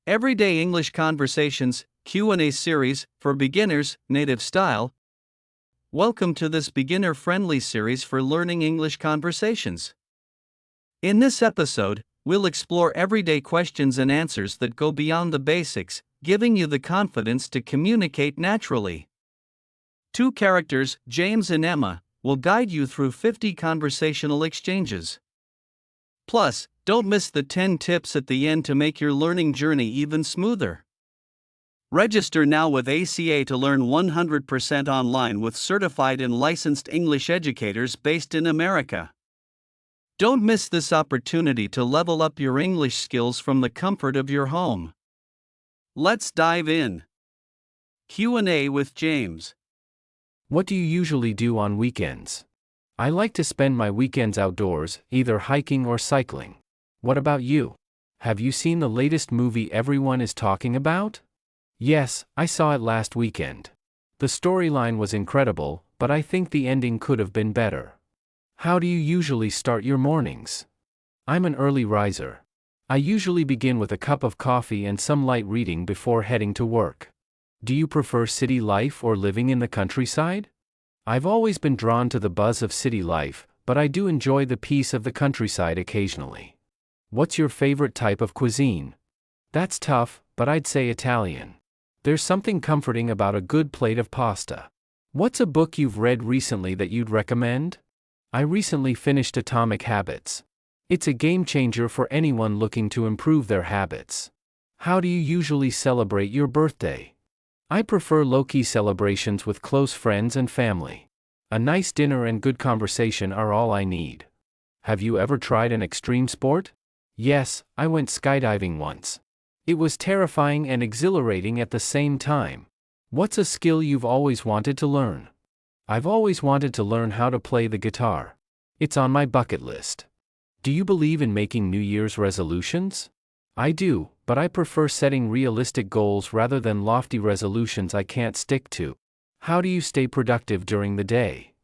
Everyday English Conversations, Q&A series for beginners, native style. Welcome to this beginner-friendly series for learning English conversations. In this episode, we'll explore everyday questions and answers that go beyond the basics, giving you the confidence to communicate naturally. Two characters, James and Emma, will guide you through 50 conversational exchanges. Plus, don't miss the 10 tips at the end to make your learning journey even smoother. Register now with ACA to learn 100% online with certified and licensed English educators based in America. Don't miss this opportunity to level up your English skills from the comfort of your home. Let's dive in. Q&A with James. What do you usually do on weekends? I like to spend my weekends outdoors, either hiking or cycling. What about you? Have you seen the latest movie everyone is talking about? Yes, I saw it last weekend. The storyline was incredible, but I think the ending could have been better. How do you usually start your mornings? I'm an early riser. I usually begin with a cup of coffee and some light reading before heading to work. Do you prefer city life or living in the countryside? I've always been drawn to the buzz of city life, but I do enjoy the peace of the countryside occasionally. What's your favorite type of cuisine? That's tough, but I'd say Italian. There's something comforting about a good plate of pasta. What's a book you've read recently that you'd recommend? I recently finished Atomic Habits. It's a game changer for anyone looking to improve their habits. How do you usually celebrate your birthday? I prefer low-key celebrations with close friends and family. A nice dinner and good conversation are all I need. Have you ever tried an extreme sport? Yes, I went skydiving once. It was terrifying and exhilarating at the same time. What's a skill you've always wanted to learn? I've always wanted to learn how to play the guitar. It's on my bucket list. Do you believe in making New Year's resolutions? I do, but I prefer setting realistic goals rather than lofty resolutions I can't stick to. How do you stay productive during the day?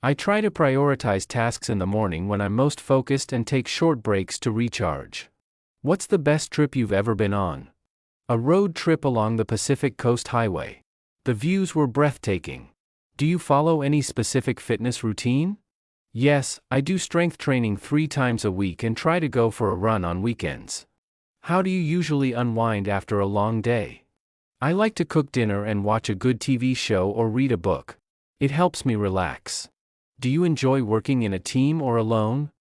I try to prioritize tasks in the morning when I'm most focused and take short breaks to recharge. What's the best trip you've ever been on? A road trip along the Pacific Coast Highway. The views were breathtaking. Do you follow any specific fitness routine? Yes, I do strength training 3 times a week and try to go for a run on weekends. How do you usually unwind after a long day? I like to cook dinner and watch a good TV show or read a book. It helps me relax. Do you enjoy working in a team or alone?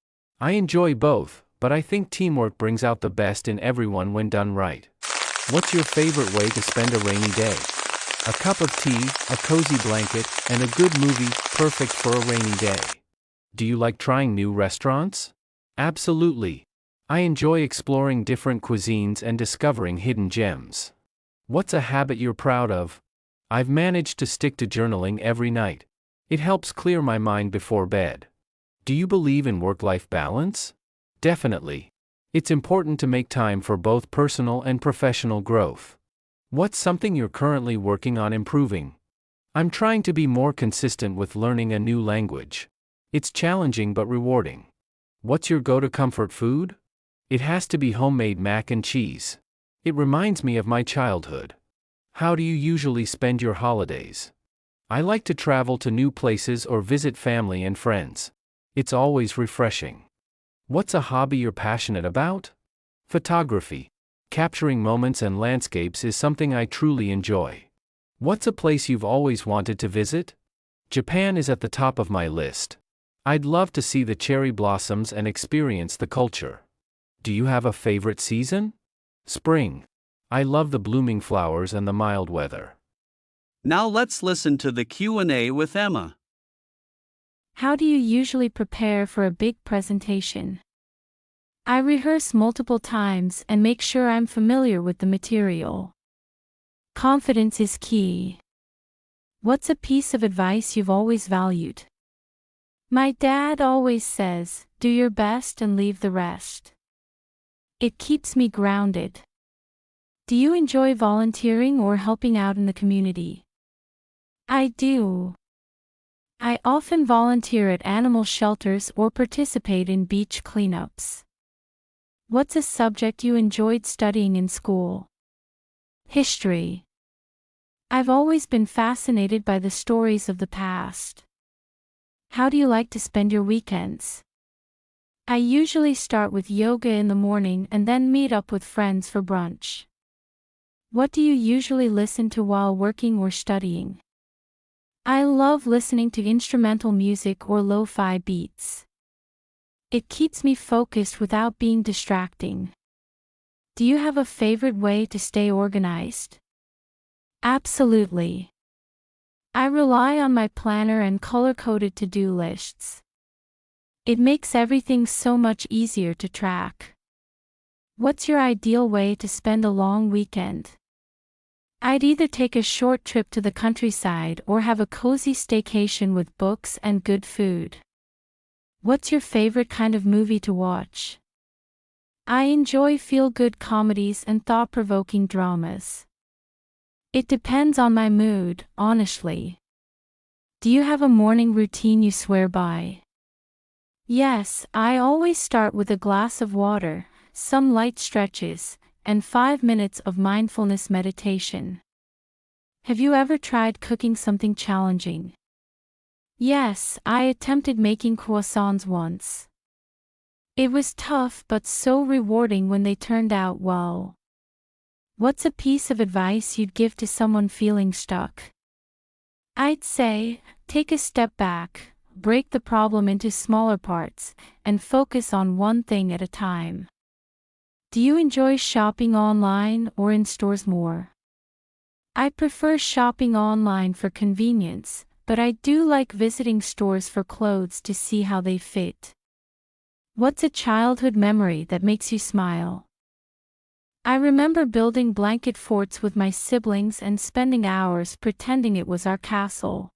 I enjoy both, but I think teamwork brings out the best in everyone when done right. What's your favorite way to spend a rainy day? A cup of tea, a cozy blanket, and a good movie, perfect for a rainy day. Do you like trying new restaurants? Absolutely. I enjoy exploring different cuisines and discovering hidden gems. What's a habit you're proud of? I've managed to stick to journaling every night. It helps clear my mind before bed. Do you believe in work-life balance? Definitely. It's important to make time for both personal and professional growth. What's something you're currently working on improving? I'm trying to be more consistent with learning a new language. It's challenging but rewarding. What's your go-to comfort food? It has to be homemade mac and cheese. It reminds me of my childhood. How do you usually spend your holidays? I like to travel to new places or visit family and friends. It's always refreshing. What's a hobby you're passionate about? Photography. Capturing moments and landscapes is something I truly enjoy. What's a place you've always wanted to visit? Japan is at the top of my list. I'd love to see the cherry blossoms and experience the culture. Do you have a favorite season? Spring. I love the blooming flowers and the mild weather. Now let's listen to the Q&A with Emma. How do you usually prepare for a big presentation? I rehearse multiple times and make sure I'm familiar with the material. Confidence is key. What's a piece of advice you've always valued? My dad always says, do your best and leave the rest. It keeps me grounded. Do you enjoy volunteering or helping out in the community? I do. I often volunteer at animal shelters or participate in beach cleanups. What's a subject you enjoyed studying in school? History. I've always been fascinated by the stories of the past. How do you like to spend your weekends? I usually start with yoga in the morning and then meet up with friends for brunch. What do you usually listen to while working or studying? I love listening to instrumental music or lo-fi beats. It keeps me focused without being distracting. Do you have a favorite way to stay organized? Absolutely. I rely on my planner and color-coded to-do lists. It makes everything so much easier to track. What's your ideal way to spend a long weekend? I'd either take a short trip to the countryside or have a cozy staycation with books and good food. What's your favorite kind of movie to watch? I enjoy feel-good comedies and thought-provoking dramas. It depends on my mood, honestly. Do you have a morning routine you swear by? Yes, I always start with a glass of water, some light stretches, and 5 minutes of mindfulness meditation. Have you ever tried cooking something challenging? Yes, I attempted making croissants once. It was tough but so rewarding when they turned out well. What's a piece of advice you'd give to someone feeling stuck? I'd say, take a step back, break the problem into smaller parts, and focus on one thing at a time. Do you enjoy shopping online or in stores more? I prefer shopping online for convenience, but I do like visiting stores for clothes to see how they fit. What's a childhood memory that makes you smile? I remember building blanket forts with my siblings and spending hours pretending it was our castle.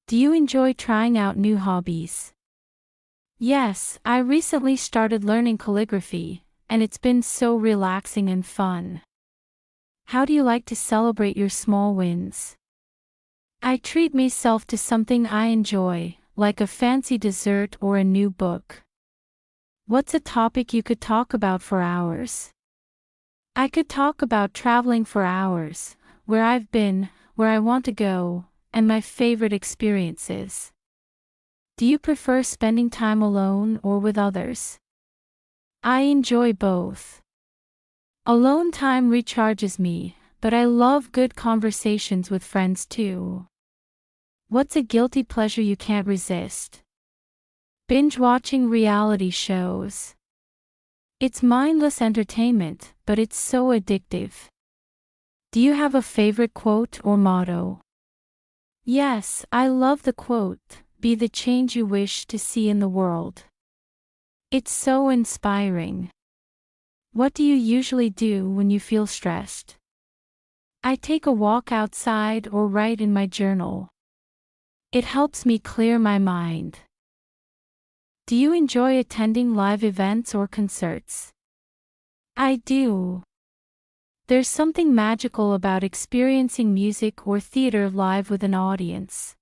Do you enjoy trying out new hobbies? Yes, I recently started learning calligraphy, and it's been so relaxing and fun. How do you like to celebrate your small wins? I treat myself to something I enjoy, like a fancy dessert or a new book. What's a topic you could talk about for hours? I could talk about traveling for hours, where I've been, where I want to go, and my favorite experiences. Do you prefer spending time alone or with others? I enjoy both. Alone time recharges me, but I love good conversations with friends too. What's a guilty pleasure you can't resist? Binge watching reality shows. It's mindless entertainment, but it's so addictive. Do you have a favorite quote or motto? Yes, I love the quote, "Be the change you wish to see in the world." It's so inspiring. What do you usually do when you feel stressed? I take a walk outside or write in my journal. It helps me clear my mind. Do you enjoy attending live events or concerts? I do. There's something magical about experiencing music or theater live with an audience.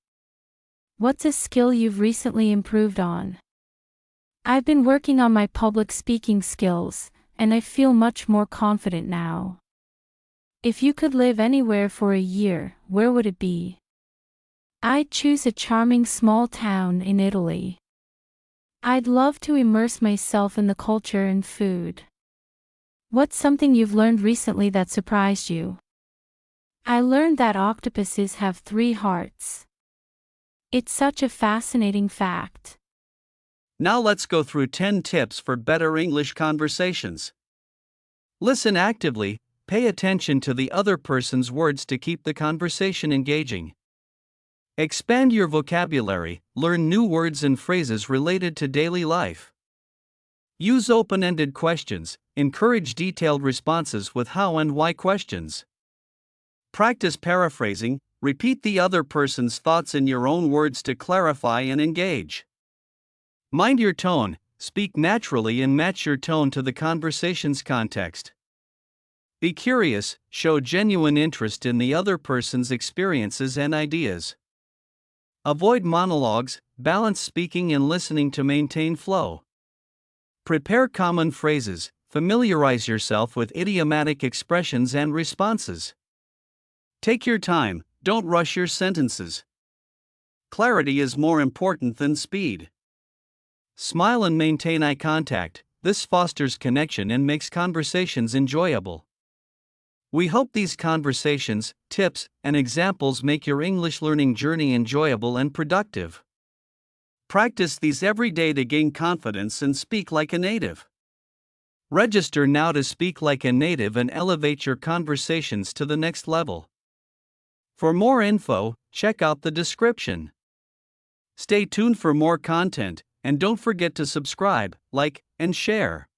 What's a skill you've recently improved on? I've been working on my public speaking skills, and I feel much more confident now. If you could live anywhere for a year, where would it be? I'd choose a charming small town in Italy. I'd love to immerse myself in the culture and food. What's something you've learned recently that surprised you? I learned that octopuses have 3 hearts. It's such a fascinating fact. Now let's go through 10 tips for better English conversations. Listen actively, pay attention to the other person's words to keep the conversation engaging. Expand your vocabulary, learn new words and phrases related to daily life. Use open-ended questions, encourage detailed responses with how and why questions. Practice paraphrasing, repeat the other person's thoughts in your own words to clarify and engage. Mind your tone, speak naturally and match your tone to the conversation's context. Be curious, show genuine interest in the other person's experiences and ideas. Avoid monologues, balance speaking and listening to maintain flow. Prepare common phrases, Familiarize yourself with idiomatic expressions and responses. Take your time, don't rush your sentences. Clarity is more important than speed. Smile and maintain eye contact. This fosters connection and makes conversations enjoyable. We hope these conversations, tips, and examples make your English learning journey enjoyable and productive. Practice these every day to gain confidence and speak like a native. Register now to speak like a native and elevate your conversations to the next level. For more info, check out the description. Stay tuned for more content, and don't forget to subscribe, like, and share.